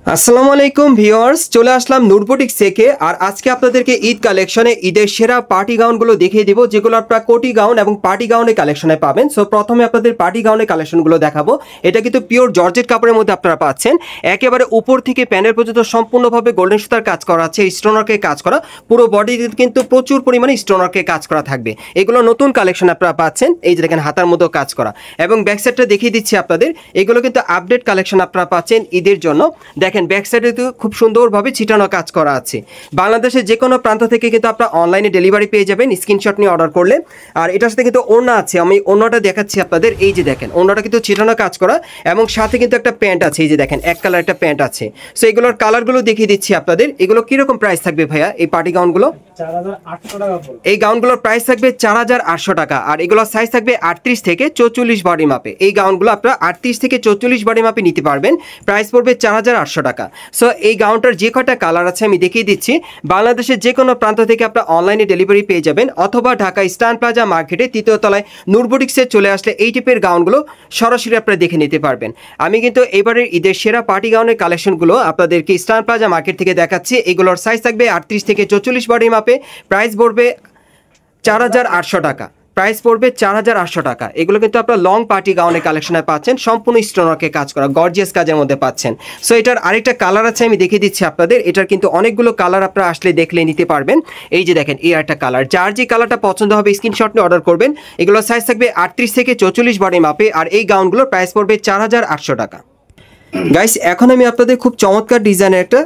আসসালামু আলাইকুম ভিউয়ার্স, চলে আসলাম নূর বুটিক্স থেকে। আর আজকে আপনাদেরকে ঈদ কালেকশনে ঈদের সেরা পার্টি গাউনগুলো দেখিয়ে দিব, যেগুলো আপনারা কোটি গাউন এবং পার্টি গাউনের কালেকশনে পাবেন। সো প্রথমে আপনাদের পার্টি গাউনের কালেকশনগুলো দেখাবো। এটা কিন্তু পিওর জর্জেট কাপড়ের মধ্যে আপনারা পাচ্ছেন। একেবারে উপর থেকে প্যানেল পর্যন্ত সম্পূর্ণভাবে গোল্ডেন সুতার কাজ করা আছে, স্টোনারকে কাজ করা, পুরো বডিতে কিন্তু প্রচুর পরিমাণে স্টোনারকে কাজ করা থাকবে। এগুলো নতুন কালেকশন আপনারা পাচ্ছেন। এই যে দেখেন হাতার মধ্যেও কাজ করা, এবং ব্যাক সাইডটা দেখিয়ে দিচ্ছি আপনাদের। এগুলো কিন্তু আপডেট কালেকশন আপনারা পাচ্ছেন ঈদের জন্য। দেখেন ব্যাক সাইডে তো খুব সুন্দরভাবে ছিটানো কাজ করা আছে। বাংলাদেশের যে কোনো প্রান্ত থেকে কিন্তু আপনারা অনলাইনে ডেলিভারি পেয়ে যাবেন স্ক্রিনশট নিয়ে অর্ডার করলে। আর এটার সাথে কিন্তু ওড়না আছে, আমি ওড়নাটা দেখাচ্ছি আপনাদের। এই যে দেখেন ওড়নাটা কিন্তু ছিটানো কাজ করা, এবং সাথে কিন্তু একটা প্যান্ট আছে। এই যে দেখেন এক কালার একটা প্যান্ট আছে। সো এগুলোর কালারগুলো দেখিয়ে দিচ্ছি আপনাদের। এগুলো কিরকম প্রাইস থাকবে ভাইয়া এই পার্টি গাউনগুলো? 4800 টাকা। এই গাউনগুলোর প্রাইস থাকবে 4800 টাকা। আর এগুলোর সাইজ থাকবে 38 থেকে 44 বডি মাপে। এই গাউনগুলো আপনারা 38 থেকে 44 বডি মাপে নিতে পারবেন। প্রাইস পড়বে 4800 টাকা। সো এই গাউনটার যে কটা কালার আছে আমি দেখিয়ে দিচ্ছি। বাংলাদেশের যে কোনো প্রান্ত থেকে আপনারা অনলাইনে ডেলিভারি পেয়ে যাবেন, অথবা ঢাকা স্টান প্লাজা মার্কেটে 3য় তলায় নূর বুটিক্সে চলে আসলে এই টাইপের গাউনগুলো সরাসরি আপনারা দেখে নিতে পারবেন। আমি কিন্তু এবারের ঈদের সেরা পার্টি গাউনের কালেকশনগুলো আপনাদেরকে স্টান প্লাজা মার্কেট থেকে দেখাচ্ছি। এগুলোর সাইজ থাকবে 38 থেকে 44 বডি মাপে। প্রাইস পড়বে 4800 টাকা। প্রাইস পড়বে 4800 টাকা। এগুলো কিন্তু আপনারা লং পার্টি গাউনের কালেকশনে পাচ্ছেন, সম্পূর্ণ স্টোনওয়ার্কে কাজ করা, গর্জিয়াস কাজের মধ্যে পাচ্ছেন। সো এটার আরেকটা কালার আছে, আমি দেখিয়ে দিচ্ছি আপনাদের। এটার কিন্তু অনেকগুলো কালার আপনারা আসলে দেখলে নিতে পারবেন। এই যে দেখেন এই একটা কালার, যার যে কালারটা পছন্দ হবে স্ক্রিনশট নিয়ে অর্ডার করবেন। এগুলোর সাইজ থাকবে 38 থেকে 44 বডি মাপে। আর এই গাউনগুলোর প্রাইস পড়বে 4800 টাকা। গাইস, এখন আমি আপনাদের খুব চমৎকার ডিজাইনের একটা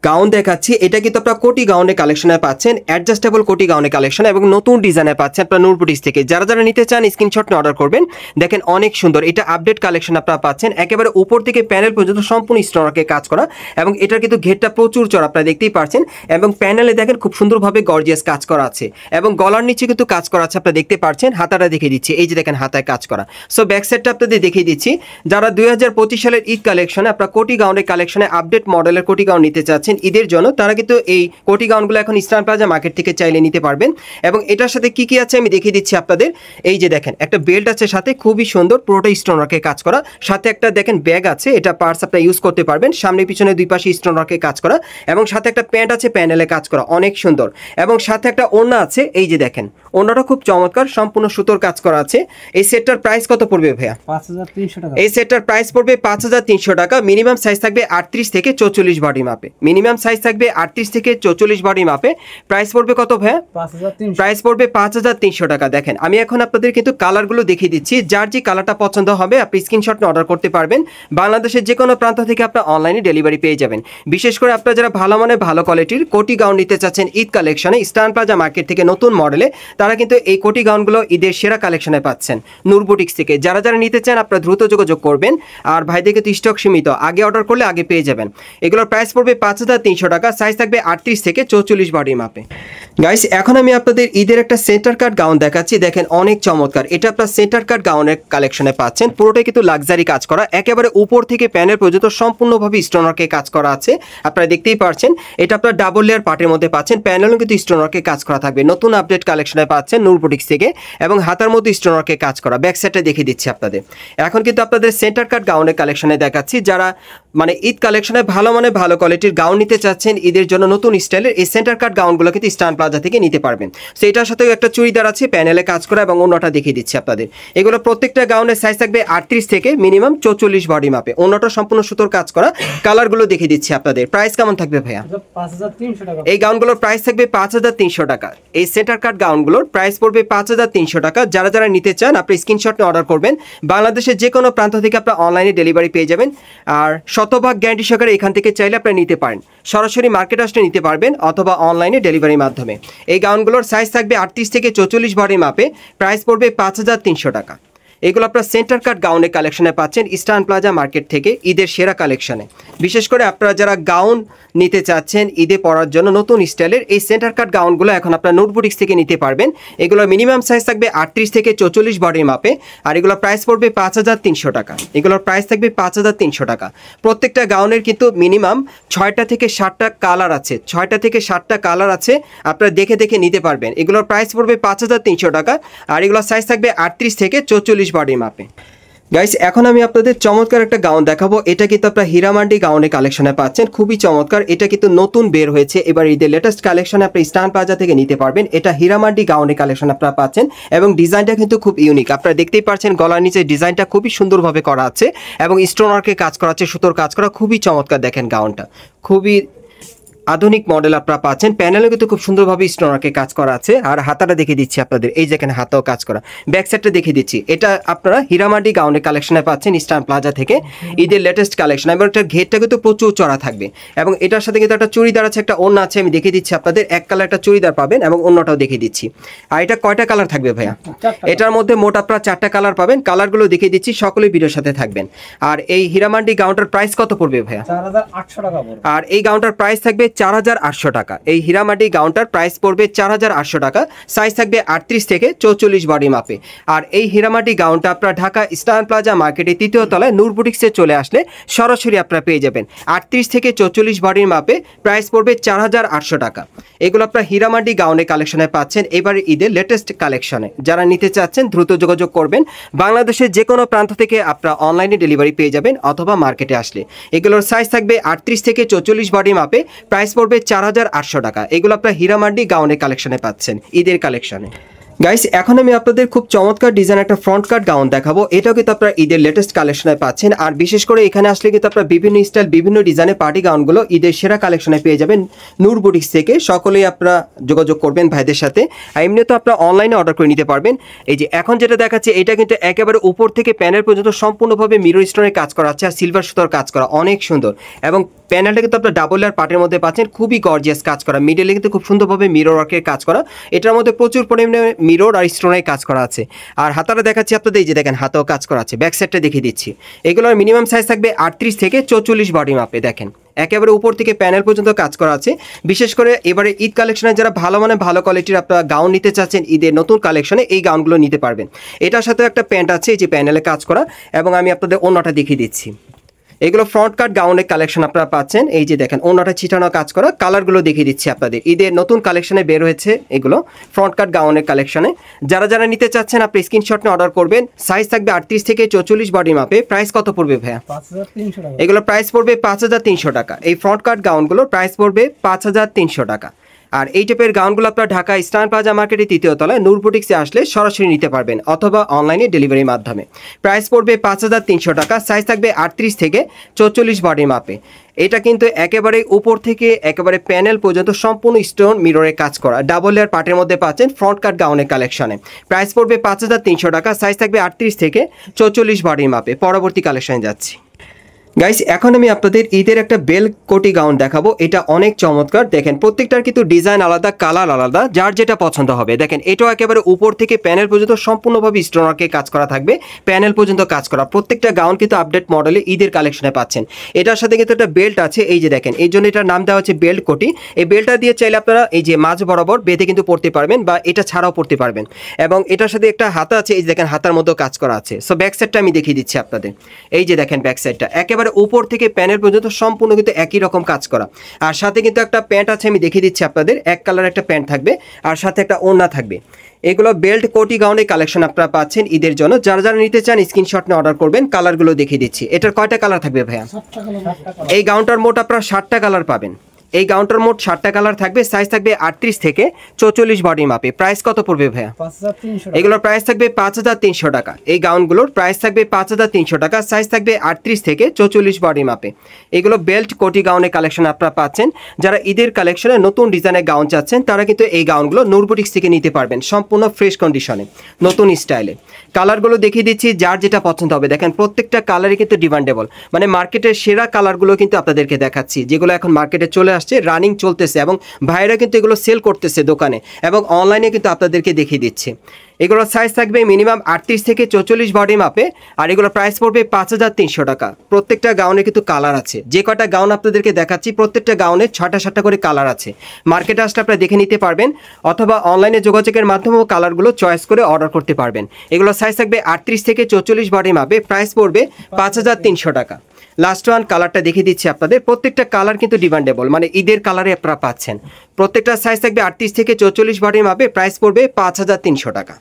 গাউন দেখাচ্ছি। এটা কিন্তু আপনারা কোটি গাউনের কালেকশনে পাচ্ছেন, অ্যাডজাস্টেবল কোটি গাউনের কালেকশন, এবং নতুন ডিজাইনে পাচ্ছেন আপনারা নূর বুটিক্স থেকে। যারা যারা নিতে চান স্ক্রিনশট নিয়ে অর্ডার করবেন। দেখেন অনেক সুন্দর, এটা আপডেট কালেকশন আপনারা পাচ্ছেন। একেবারে উপর থেকে প্যানেল পর্যন্ত সম্পূর্ণ স্টোনারকে কাজ করা, এবং এটার কিন্তু ঘেরটা প্রচুর চড়া আপনারা দেখতেই পাচ্ছেন। এবং প্যানেলে দেখেন খুব সুন্দরভাবে গর্জিয়াস কাজ করা আছে, এবং গলার নিচে কিন্তু কাজ করা আছে আপনারা দেখতে পাচ্ছেন। হাতাটা দেখিয়ে দিচ্ছি, এই যে দেখেন হাতায় কাজ করা। সো ব্যাক সাইডটা আপনাদের দেখিয়ে দিচ্ছি। যারা 2025 সালের ঈদ কালেকশনে আপনারা কোটি গাউনের কালেকশনে আপডেট মডেলের কোটি গাউন নিতে চাচ্ছেন ঈদের জন্য, তারা কিন্তু এই কোটি গাউনগুলো এখন স্টান প্লাজা মার্কেট থেকে চাইলে নিতে পারবেন। এবং এটার সাথে কি কি আছে আমি দেখিয়ে দিচ্ছি আপনাদের। এই যে দেখেন একটা বেল্ট আছে সাথে, খুবই সুন্দর, পুরোটা স্টোনওয়ার্কে কাজ করা। সাথে একটা দেখেন ব্যাগ আছে, এটা পার্টস আপনারা ইউজ করতে পারবেন। সামনে পিছনে দুই পাশে স্টোনওয়ার্কে কাজ করা, এবং সাথে একটা প্যান্ট আছে প্যানেলে কাজ করা, অনেক সুন্দর। এবং সাথে একটা ওড়না আছে, এই যে দেখেন ওড়নাটা খুব চমৎকার, সম্পূর্ণ সুতোর কাজ করা আছে। এই সেটটার প্রাইস কত পড়বে ভাইয়া? 5300 টাকা। এই সেটটার প্রাইস পড়বে 5300 টাকা। মিনিমাম সাইজ থাকবে 38 থেকে 44 বডি মাপে। মিনিমাম সাইজ থাকবে 38 থেকে 44 বডি মাপে। প্রাইস পড়বে কত ভাইয়া? 5300। প্রাইস পড়বে 5300 টাকা। দেখেন আমি এখন আপনাদের কিন্তু কালারগুলো দেখিয়ে দিচ্ছি। যার যে কালারটা পছন্দ হবে আপনি স্ক্রিনশট নিয়ে অর্ডার করতে পারবেন। বাংলাদেশের যে কোনো প্রান্ত থেকে আপনারা অনলাইনে ডেলিভারি পেয়ে যাবেন। বিশেষ করে আপনারা যারা ভালো মানের ভালো কোয়ালিটির কোটি গাউন নিতে চাচ্ছেন ঈদ কালেকশনে স্টান প্লাজা মার্কেট থেকে নতুন মডেলে, তারা কিন্তু এই কোটি গাউনগুলো ঈদের সেরা কালেকশনে পাচ্ছেন নূর বুটিক্স থেকে। যারা যারা নিতে চান আপনারা দ্রুত যোগাযোগ করবেন। আর ভাইদের কিন্তু স্টক সীমিত, আগে অর্ডার করলে আগে পেয়ে যাবেন। এগুলোর প্রাইস পড়বে 5300 টাকা। সাইজ থাকবে 38 থেকে 44 বডি মাপে। গাইস, এখন আমি আপনাদের ঈদের একটা সেন্টার কাট গাউন দেখাচ্ছি। দেখেন অনেক চমৎকার, এটা আপনার সেন্টার কাট গাউনের কালেকশনে পাচ্ছেন। পুরোটাই কিন্তু লাক্সারি কাজ করা, একেবারে উপর থেকে প্যানেল পর্যন্ত সম্পূর্ণভাবে স্টোনারকে কাজ করা আছে। আপনারা দেখতেই পাচ্ছেন এটা আপনার ডাবল লেয়ার পার্টের মধ্যে পাচ্ছেন। প্যানেলও কিন্তু স্টোনারকে কাজ করা থাকবে, নতুন আপডেট কালেকশনে পাচ্ছেন নূর বুটিক্স থেকে। এবং হাতার মধ্যে স্টোনারকে কাজ করা। ব্যাক সাইডটা দেখিয়ে দিচ্ছি আপনাদের। এখন কিন্তু আপনাদের সেন্টার কাট গাউনের কালেকশনে দেখাচ্ছি। যারা মানে ঈদ কালেকশনে ভালো মানে ভালো কোয়ালিটির গাউন নিতে চাচ্ছেন ঈদের জন্য নতুন স্টাইলের, এই সেন্টার কাট গাউনগুলো কিন্তু স্টান প্লাজা থেকে নিতে পারবেন। সো এটার সাথেও একটা চুড়িদার আছে প্যানেলে কাজ করা, এবং অন্যটা দেখিয়ে দিচ্ছি আপনাদের। এগুলো প্রত্যেকটা গাউনের সাইজ থাকবে 38 থেকে মিনিমাম 44 বডি মাপে। অন্যটা সম্পূর্ণ সুতোর কাজ করা। কালারগুলো দেখিয়ে দিচ্ছি আপনাদের। প্রাইস কেমন থাকবে ভাইয়া? 5300 টাকা। এই গাউনগুলোর প্রাইস থাকবে 5300 টাকা। এই সেন্টার কাট গাউনগুলোর প্রাইস পড়বে 5300 টাকা। যারা যারা নিতে চান আপনি স্ক্রিনশট নিয়ে অর্ডার করবেন। বাংলাদেশের যে কোনো প্রান্ত থেকে আপনারা অনলাইনে ডেলিভারি পেয়ে যাবেন। আর শতভাগ গ্যারান্টি সহকারে এখান থেকে চাইলে আপনারা নিতে পারেন। সরাসরি মার্কেট আসলে নিতে পারবেন, অথবা অনলাইনে ডেলিভারির মাধ্যমে। এই গাউনগুলোর সাইজ থাকবে 38 থেকে 44 বডি মাপে। প্রাইস পড়বে 5300 টাকা। এগুলো আপনারা সেন্টার কাট গাউনের কালেকশনে পাচ্ছেন স্টান প্লাজা মার্কেট থেকে ঈদের সেরা কালেকশনে। বিশেষ করে আপনারা যারা গাউন নিতে চাচ্ছেন ঈদে পরার জন্য নতুন স্টাইলের, এই সেন্টার কাট গাউনগুলো এখন আপনারা নূর বুটিক্স থেকে নিতে পারবেন। এগুলো মিনিমাম সাইজ থাকবে 38 থেকে 44 বডির মাপে। আর এগুলোর প্রাইস পড়বে 5300 টাকা। এগুলোর প্রাইস থাকবে 5300 টাকা। প্রত্যেকটা গাউনের কিন্তু মিনিমাম 6টা থেকে 7টা কালার আছে, 6টা থেকে 7টা কালার আছে, আপনারা দেখে দেখে নিতে পারবেন। এগুলোর প্রাইস পড়বে 5300 টাকা। আর এগুলোর সাইজ থাকবে 38 থেকে 44 বডির মাপে। গাইস এখন আমি আপনাদের চমৎকার একটা গাউন দেখাবো। এটা কিন্তু আপনারা হীরামান্ডি গাউনের কালেকশনে পাচ্ছেন, খুবই চমৎকার। এটা কিন্তু নতুন বের হয়েছে এবার ঈদের লেটেস্ট কালেকশনে আপনি স্টান প্লাজা থেকে নিতে পারবেন। এটা হীরামান্ডি গাউনের কালেকশন আপনারা পাচ্ছেন এবং ডিজাইনটা কিন্তু খুব ইউনিক। আপনারা দেখতেই পাচ্ছেন গলার নিচে ডিজাইনটা খুবই সুন্দরভাবে করা আছে এবং স্টোন ওয়ার্কে কাজ করা আছে, সুতোর কাজ করা, খুবই চমৎকার। দেখেন গাউনটা খুবই আধুনিক মডেল আপনারা পাচ্ছেন। প্যানেলে কিন্তু খুব সুন্দরভাবে স্টোন ওয়ার্কে কাজ করা আছে। আর হাতাটা দেখিয়ে দিচ্ছি আপনাদের, এই যেখানে হাতাও কাজ করা। ব্যাক সাইডটা দেখিয়ে দিচ্ছি। এটা আপনারা হীরামান্ডি গাউনের কালেকশনে পাচ্ছেন স্টান প্লাজা থেকে ঈদের লেটেস্ট কালেকশন। এবং এটার ঘেরটা কিন্তু প্রচুর চড়া থাকবে এবং এটার সাথে কিন্তু একটা চুড়িদার আছে, একটা ওড়না আছে। আমি দেখিয়ে দিচ্ছি আপনাদের, এক কালার একটা চুড়িদার পাবেন এবং অন্যটাও দেখিয়ে দিচ্ছি। আর এটা কয়টা কালার থাকবে ভাইয়া? এটার মধ্যে মোট আপনারা 4টা কালার পাবেন। কালারগুলো দেখিয়ে দিচ্ছি, সকলেই ভিডিওর সাথে থাকবেন। আর এই হীরামান্ডি গাউনটার প্রাইস কত পড়বে ভাইয়া? 4800 টাকা পড়বে। আর এই গাউনটার প্রাইস থাকবে 4800 টাকা। এই হীরামান্ডি গাউনটার প্রাইস পড়বে 4800 টাকা। সাইজ থাকবে 38 থেকে 44 বডি মাপে। আর এই হীরামান্ডি গাউনটা আপনারা ঢাকা স্টান প্লাজা মার্কেটে 3য় তলায় নূর বুটিক্সে চলে আসলে সরাসরি আপনারা পেয়ে যাবেন। 38 থেকে 44 বডির মাপে প্রাইস পড়বে 4800 টাকা। এগুলো আপনারা হীরামান্ডি গাউনের কালেকশনে পাচ্ছেন এবার ঈদের লেটেস্ট কালেকশনে। যারা নিতে চাচ্ছেন দ্রুত যোগাযোগ করবেন। বাংলাদেশের যে কোনো প্রান্ত থেকে আপনারা অনলাইনে ডেলিভারি পেয়ে যাবেন অথবা মার্কেটে আসলে। এগুলোর সাইজ থাকবে 38 থেকে 44 বডি মাপে, প্রাইস পড়বে 4800 টাকা। এগুলো আপনারা হীরামান্ডি গাউনের কালেকশনে পাচ্ছেন ঈদের কালেকশনে। গাইস এখন আমি আপনাদের খুব চমৎকার ডিজাইন একটা ফ্রন্ট কাট গাউন দেখাবো। এটাও কিন্তু আপনারা ঈদের লেটেস্ট কালেকশনে পাচ্ছেন। আর বিশেষ করে এখানে আসলে কিন্তু আপনারা বিভিন্ন স্টাইল বিভিন্ন ডিজাইনের পার্টি গাউনগুলো ঈদের সেরা কালেকশনে পেয়ে যাবেন নূর বুটিক্স থেকে। সকলেই আপনারা যোগাযোগ করবেন ভাইদের সাথে। আর এমনি তো আপনারা অনলাইনে অর্ডার করে নিতে পারবেন। এই যে এখন যেটা দেখাচ্ছে এটা কিন্তু একেবারে উপর থেকে প্যানেল পর্যন্ত সম্পূর্ণভাবে মিরর স্টোনের কাজ করা আছে আর সিলভার সুতোর কাজ করা, অনেক সুন্দর। এবং প্যানেলটা কিন্তু আপনার ডাবল লেয়ার পার্টের মধ্যে পাচ্ছেন, খুবই গর্জিয়াস কাজ করা। মিডলে কিন্তু খুব সুন্দরভাবে মিরর ওয়ার্কের কাজ করা। এটার মধ্যে প্রচুর পরিমাণে মিরর আর স্টোনের কাজ করা আছে। আর হাতাটা দেখাচ্ছি আপনাদের, এই যে দেখেন হাতাও কাজ করা আছে। ব্যাক সাইডটা দেখিয়ে দিচ্ছি। এগুলোর মিনিমাম সাইজ থাকবে 38 থেকে 44 বডি মাপে। দেখেন একেবারে উপর থেকে প্যানেল পর্যন্ত কাজ করা আছে। বিশেষ করে এবারে ঈদ কালেকশনে যারা ভালো মানে ভালো কোয়ালিটির আপনারা গাউন নিতে চাচ্ছেন ঈদের নতুন কালেকশনে, এই গাউনগুলো নিতে পারবেন। এটার সাথে একটা প্যান্ট আছে এই যে প্যানেলে কাজ করা এবং আমি আপনাদের অন্যটা দেখিয়ে দিচ্ছি। এগুলো ফ্রন্ট কাট গাউনের কালেকশন আপনারা পাচ্ছেন। এই যে দেখেন অন্যটা ছিটানো কাজ করা। কালারগুলো দেখিয়ে দিচ্ছি আপনাদের, ঈদের নতুন কালেকশনে বের হয়েছে এগুলো ফ্রন্ট কাট গাউনের কালেকশনে। যারা যারা নিতে চাচ্ছেন আপনি স্ক্রিনশট নিয়ে অর্ডার করবেন। সাইজ থাকবে 38 থেকে 44 বডি মাপে। প্রাইস কত পড়বে ভাইয়া? 5300 টাকা। এগুলো প্রাইস পড়বে 5300 টাকা। এই ফ্রন্ট কাট গাউনগুলোর প্রাইস পড়বে 5300 টাকা। আর এই টাইপের গাউনগুলো আপনারা ঢাকা স্টান প্লাজা মার্কেটে 3য় তলায় নূর বুটিক্সে আসলে সরাসরি নিতে পারবেন অথবা অনলাইনে ডেলিভারির মাধ্যমে। প্রাইস পড়বে 5300 টাকা। সাইজ থাকবে 38 থেকে 44 বডি মাপে। এটা কিন্তু একেবারে উপর থেকে একেবারে প্যানেল পর্যন্ত সম্পূর্ণ স্টোন মিররে কাজ করা ডাবল লেয়ার পার্টের মধ্যে পাচ্ছেন ফ্রন্ট কাট গাউনের কালেকশনে। প্রাইস পড়বে 5300 টাকা। সাইজ থাকবে 38 থেকে 44 বডির মাপে। পরবর্তী কালেকশনে যাচ্ছি। গাইস এখন আমি আপনাদের ঈদের একটা বেল কোটি গাউন দেখাবো। এটা অনেক চমৎকার। দেখেন প্রত্যেকটার কিন্তু ডিজাইন আলাদা, কালার আলাদা, যার যেটা পছন্দ হবে। দেখেন এটাও একেবারে উপর থেকে প্যানেল পর্যন্ত সম্পূর্ণভাবে স্টোন ওয়ার্কে কাজ করা থাকবে, প্যানেল পর্যন্ত কাজ করা। প্রত্যেকটা গাউন কিন্তু আপডেট মডেলে ঈদের কালেকশনে পাচ্ছেন। এটার সাথে কিন্তু একটা বেল্ট আছে, এই যে দেখেন, এই জন্য এটার নাম দেওয়া হচ্ছে বেল্ট কোটি। এই বেল্টটা দিয়ে চাইলে আপনারা এই যে মাঝ বরাবর বেঁধে কিন্তু পড়তে পারবেন বা এটা ছাড়াও পড়তে পারবেন। এবং এটার সাথে একটা হাতা আছে, এই যে দেখেন হাতার মধ্যেও কাজ করা আছে। সো ব্যাক সাইডটা আমি দেখিয়ে দিচ্ছি আপনাদের। এই যে দেখেন ব্যাক সাইডটা একেবারে উপর থেকে প্যানেল পর্যন্ত সম্পূর্ণ কিন্তু একই রকম কাজ করা। আর সাথে কিন্তু একটা প্যান্ট আছে, আমি দেখিয়ে দিচ্ছি আপনাদের। এক কালার একটা প্যান্ট থাকবে আর সাথে একটা ওড়না থাকবে। এগুলো বেল্ট কোটি গাউনের কালেকশন আপনারা পাচ্ছেন ঈদের জন্য। যারা যারা নিতে চান স্ক্রিনশট নিয়ে অর্ডার করবেন। কালারগুলো দেখিয়ে দিচ্ছি। এটার কয়টা কালার থাকবে ভাইয়া? 7টা কালার। এই গাউনটার মোট আপনারা 7টা কালার পাবেন। এই গাউনটার মোট 7টা কালার থাকবে। সাইজ থাকবে 38 থেকে 44 বডি মাপে। প্রাইস কত পড়বে ভাইয়া? 5300 টাকা। এগুলোর প্রাইস থাকবে 5300 টাকা। এই গাউনগুলোর প্রাইস থাকবে 5300 টাকা। সাইজ থাকবে 38 থেকে 44 বডি মাপে। এগুলো বেল্ট কোটি গাউনের কালেকশন আপনারা পাচ্ছেন। যারা ঈদের কালেকশনে নতুন ডিজাইনের গাউন চাচ্ছেন তারা কিন্তু এই গাউনগুলো নূর বুটিক্স থেকে নিতে পারবেন সম্পূর্ণ ফ্রেশ কন্ডিশনে নতুন স্টাইলে। কালারগুলো দেখিয়ে দিচ্ছি, যার যেটা পছন্দ হবে। দেখেন প্রত্যেকটা কালারই কিন্তু ডিমান্ডেবল, মানে মার্কেটের সেরা কালারগুলো কিন্তু আপনাদেরকে দেখাচ্ছি, যেগুলো এখন মার্কেটে চলে আসছে, রানিং চলতেছে এবং ভাইরা কিন্তু এগুলো সেল করতেছে দোকানে এবং অনলাইনে কিন্তু আপনাদেরকে দেখিয়ে দিচ্ছে। এগুলোর সাইজ থাকবে মিনিমাম 38 থেকে 44 বডি মাপে। আর এগুলোর প্রাইস পড়বে 5300 টাকা। প্রত্যেকটা গাউনে কিন্তু কালার আছে। যে কটা গাউন আপনাদেরকে দেখাচ্ছি প্রত্যেকটা গাউনে 6টা করে কালার আছে। মার্কেটে আসলে আপনারা দেখে নিতে পারবেন অথবা অনলাইনে যোগাযোগের মাধ্যমেও কালারগুলো চয়েস করে অর্ডার করতে পারবেন। এগুলোর সাইজ থাকবে 38 থেকে 44 বডি মাপে। প্রাইস পড়বে 5300 টাকা। লাস্ট ওয়ান কালারটা দেখিয়ে দিচ্ছি আপনাদের। প্রত্যেকটা কালার কিন্তু ডিমান্ডেবল, মানে ঈদের কালারে আপনারা পাচ্ছেন। প্রত্যেকটা সাইজ থাকবে 38 থেকে 44 বডি মাপে। প্রাইস পড়বে 5300 টাকা।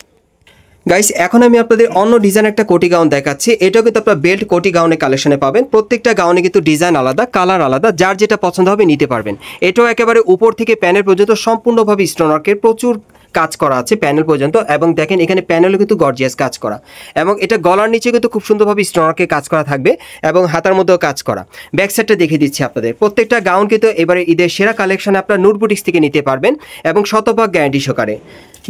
গাইস এখন আমি আপনাদের অন্য ডিজাইন একটা কোটি গাউন দেখাচ্ছি। এটাও কিন্তু আপনারা বেল্ট কোটি গাউনের কালেকশনে পাবেন। প্রত্যেকটা গাউনে কিন্তু ডিজাইন আলাদা, কালার আলাদা, যার যেটা পছন্দ হবে নিতে পারবেন। এটাও একেবারে উপর থেকে প্যানেল পর্যন্ত সম্পূর্ণভাবে স্টোনওয়ার্কের প্রচুর কাজ করা আছে প্যানেল পর্যন্ত, এবং দেখেন এখানে প্যানেলও কিন্তু গর্জিয়াস কাজ করা, এবং এটা গলার নিচে কিন্তু খুব সুন্দরভাবে স্টোনওয়ার্কের কাজ করা থাকবে এবং হাতার মধ্যেও কাজ করা। ব্যাক সাইডটা দেখিয়ে দিচ্ছি আপনাদের। প্রত্যেকটা গাউন কিন্তু এবারে ঈদের সেরা কালেকশনে আপনারা নূর বুটিক্স থেকে নিতে পারবেন এবং শতভাগ গ্যারান্টি সহকারে।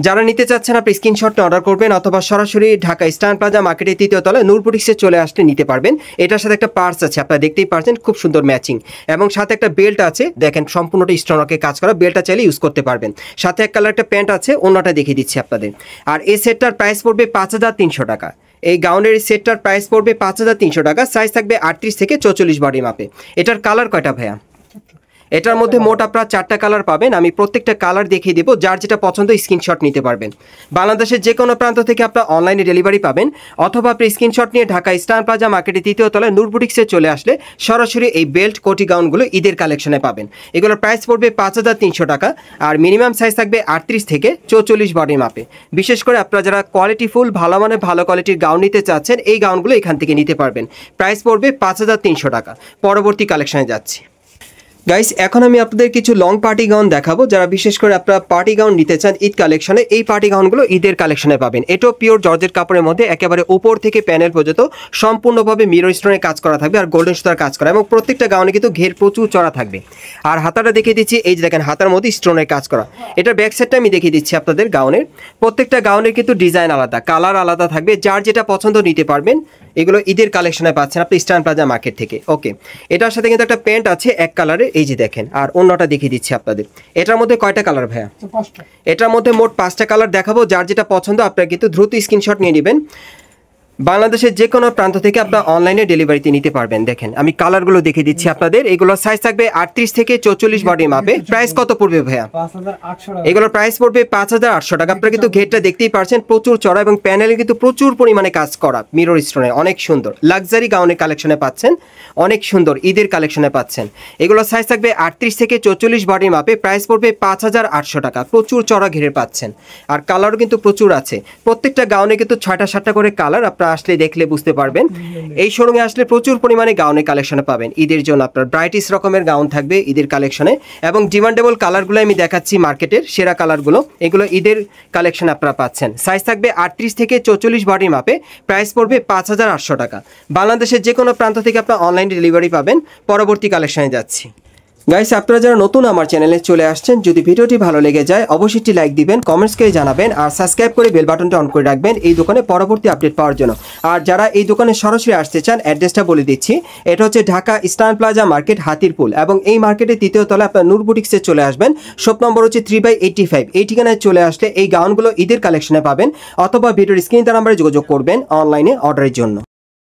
যারা নিতে চাচ্ছেন আপনি স্ক্রিনশটটা অর্ডার করবেন অথবা সরাসরি ঢাকা ইস্টার্ন প্লাজা মার্কেটের 3য় তলায় নূর বুটিক্সে চলে আসলে নিতে পারবেন। এটার সাথে একটা পার্স আছে, আপনারা দেখতেই পারছেন, খুব সুন্দর ম্যাচিং, এবং সাথে একটা বেল্ট আছে, দেখেন সম্পূর্ণটা স্টোনওয়ার্কে কাজ করা। বেল্টটা চাইলে ইউজ করতে পারবেন। সাথে এক কালার একটা প্যান্ট আছে, অন্যটা দেখিয়ে দিচ্ছি আপনাদের। আর এই সেটটার প্রাইস পড়বে 5300 টাকা। এই গাউনের সেটটার প্রাইস পড়বে 5300 টাকা। সাইজ থাকবে 38 থেকে 44 বডি মাপে। এটার কালার কয়টা ভাইয়া? এটার মধ্যে মোট আপনারা 4টা কালার পাবেন। আমি প্রত্যেকটা কালার দেখিয়ে দেবো, যার যেটা পছন্দ স্ক্রিনশট নিতে পারবেন। বাংলাদেশের যে কোনো প্রান্ত থেকে আপনারা অনলাইনে ডেলিভারি পাবেন, অথবা আপনি স্ক্রিনশট নিয়ে ঢাকা ইস্টার্ন প্লাজা মার্কেটের 3য় তলায় নূর বুটিক্সে চলে আসলে সরাসরি এই বেল্ট কোটি গাউনগুলো ঈদের কালেকশনে পাবেন। এগুলোর প্রাইস পড়বে 5300 টাকা। আর মিনিমাম সাইজ থাকবে 38 থেকে 44 বডি মাপে। বিশেষ করে আপনারা যারা কোয়ালিটিফুল ভালো মানে ভালো কোয়ালিটির গাউন নিতে চাচ্ছেন, এই গাউনগুলো এখান থেকে নিতে পারবেন। প্রাইস পড়বে 5300 টাকা। পরবর্তী কালেকশনে যাচ্ছি। গাইস এখন আমি আপনাদের কিছু লং পার্টি গাউন দেখাবো। যারা বিশেষ করে আপনারা পার্টি গাউন নিতে চান ঈদ কালেকশনে, এই পার্টি গাউনগুলো ঈদের কালেকশনে পাবেন। এটাও পিওর জর্জেট কাপড়ের মধ্যে একেবারে উপর থেকে প্যানেল পর্যন্ত সম্পূর্ণভাবে মিরর স্টোনের কাজ করা থাকবে আর গোল্ডেন সুতার কাজ করা, এবং প্রত্যেকটা গাউনে কিন্তু ঘের প্রচুর চড়া থাকবে। আর হাতাটা দেখিয়ে দিচ্ছি, এই যে দেখেন হাতার মধ্যে স্টোনের কাজ করা। এটার ব্যাক সাইডটা আমি দেখিয়ে দিচ্ছি আপনাদের। গাউনের প্রত্যেকটা গাউনের কিন্তু ডিজাইন আলাদা, কালার আলাদা থাকবে, যার যেটা পছন্দ নিতে পারবেন। এগুলো ঈদের কালেকশনে পাচ্ছেন আপনি ইস্টার্ন প্লাজা মার্কেট থেকে। ওকে, এটার সাথে কিন্তু একটা প্যান্ট আছে এক কালারের, এই যে দেখেন। আর অন্যটা দেখিয়ে দিচ্ছি আপনাদের। এটার মধ্যে কয়টা কালার ভাইয়া? এটার মধ্যে মোট 5টা কালার দেখাবো। যার যেটা পছন্দ আপনারা কিন্তু দ্রুত স্ক্রিনশট নিয়ে নেবেন। বাংলাদেশের যে কোনো প্রান্ত থেকে আপনারা অনলাইনে ডেলিভারিতে নিতে পারবেন। দেখেন আমি কালারগুলো দেখিয়ে দিচ্ছি আপনাদের। এগুলো সাইজ থাকবে 38 থেকে 44 বডি মাপে। প্রাইস কত পড়বে ভাইয়া? 5800 টাকা। এগুলোর প্রাইস পড়বে 5800 টাকা। আপনারা কিন্তু ঘেরটা দেখতেই পারছেন, প্রচুর চড়া, এবং প্যানেলে কিন্তু প্রচুর পরিমাণে কাজ করা মিরর স্টোনে। অনেক সুন্দর লাক্সারি গাউনের কালেকশনে পাচ্ছেন, অনেক সুন্দর ঈদের কালেকশনে পাচ্ছেন। এগুলো সাইজ থাকবে 38 থেকে 44 বডি মাপে। প্রাইস পড়বে 5800 টাকা। প্রচুর চড়া ঘেরের পাচ্ছেন, আর কালারও কিন্তু প্রচুর আছে। প্রত্যেকটা গাউনে কিন্তু 6টা 7টা করে কালার, আপনারা আসলে দেখলে বুঝতে পারবেন। এই শোরুমে আসলে প্রচুর পরিমাণে গাউনের কালেকশনে পাবেন ঈদের জন্য। আপনার ব্রাইটিশ রকমের গাউন থাকবে ঈদের কালেকশনে, এবং ডিমান্ডেবল কালারগুলো আমি দেখাচ্ছি, মার্কেটের সেরা কালারগুলো। এগুলো ঈদের কালেকশন আপনারা পাচ্ছেন। সাইজ থাকবে 38 থেকে 44 বডি মাপে। প্রাইস পড়বে 5800 টাকা। বাংলাদেশের যে কোনো প্রান্ত থেকে আপনারা অনলাইন ডেলিভারি পাবেন। পরবর্তী কালেকশনে যাচ্ছি। গাইস আপনারা যারা নতুন আমার চ্যানেলে চলে আসছেন, যদি ভিডিওটি ভালো লেগে যায় অবশ্যই একটি লাইক দিবেন, কমেন্টস করে জানাবেন, আর সাবস্ক্রাইব করে বেল বাটনটা অন করে রাখবেন এই দোকানে পরবর্তী আপডেট পাওয়ার জন্য। আর যারা এই দোকানে সরাসরি আসতে চান, অ্যাড্রেসটা বলে দিচ্ছি। এটা হচ্ছে Dhaka eastern plaza market, Hatirpul, এবং এই মার্কেটের 3য় তলায় আপনার নূর বুটিক্সে চলে আসবেন। শপ নম্বর হচ্ছে 3/85। এই ঠিকানায় চলে আসলে এই গাউনগুলো ঈদের কালেকশনে পাবেন, অথবা ভিডিওর স্ক্রিন নাম্বারে যোগাযোগ করবেন অনলাইনে অর্ডারের জন্য।